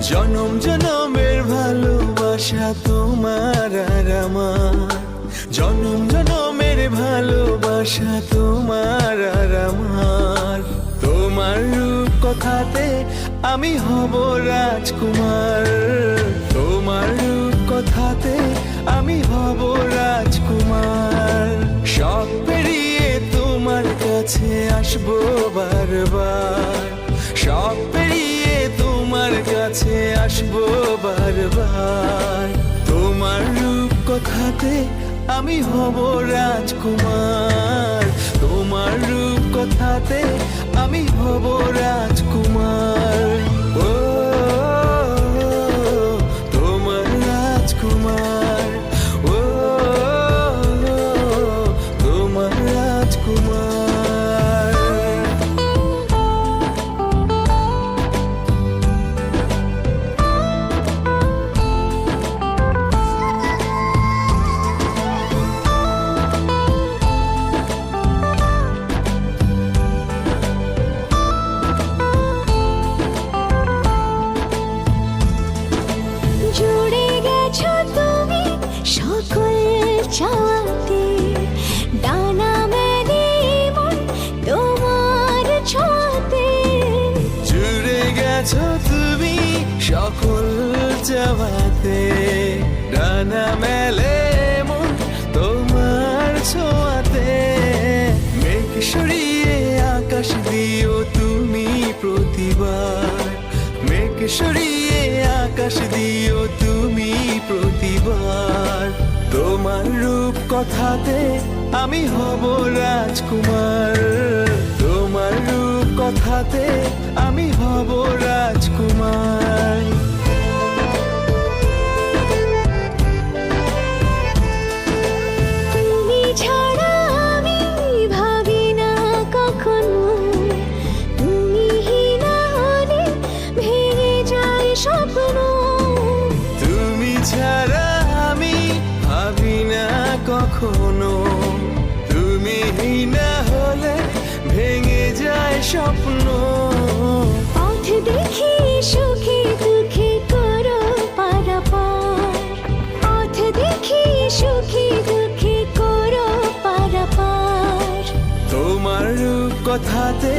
জনম জনমের ভালোবাসা তোমার আর আমার, জনম জনমের ভালোবাসা তোমার আর আমার। তোমার রূপ কথাতে আমি হব রাজকুমার, তোমার রূপ কথাতে আমি হব রাজকুমার। সব পেরিয়ে তোমার কাছে আসবো বারবার, সব পেরিয়ে তোমার কাছে আসবো বারবার। তোমার রূপ কথাতে আমি হব রাজকুমার, তোমার রূপ কথাতে আমি হব রাজকুমার। ও তোমার রাজকুমার, ও তোমার রাজকুমার। জুড়ে গেছো তুমি সকল চাওয়াতে, ডানা মেলে মন তোমার ছোঁয়াতে। জুড়ে গেছো তুমি সকল চাওয়াতে, ডানা মেলে মন তোমার ছোঁয়াতে। মেঘ সরিয়ে আকাশ দিও তুমি প্রতিবার, মেঘ সরিয়ে আকাশ দিও তুমি প্রতিবার। তোমার রূপ কথাতে আমি হব রাজকুমার, তোমার রূপ কথাতে আমি হব রাজকুমার। তুমি ছাড়া আমি ভাবি না কখনো, তুমি না হলে ভেঙে যায় স্বপ্ন। তুমি ছাড়া আমি ভাবি না কখনো, তুমি না হলে ভেঙে যায় স্বপ্ন। পথ দেখি সুখে দুঃখে করো পারাপার, পথ দেখি সুখে দুঃখে করো পারাপার। তোমার রূপ কথাতে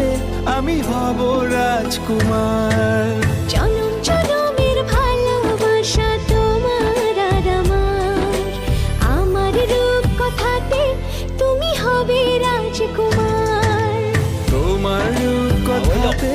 আমি হব রাজকুমার, জনম জনমের ভালোবাসা তোমার আর আমার। আমার রূপ কথাতে তুমি হবে রাজকুমার, তোমার রূপ কথাতে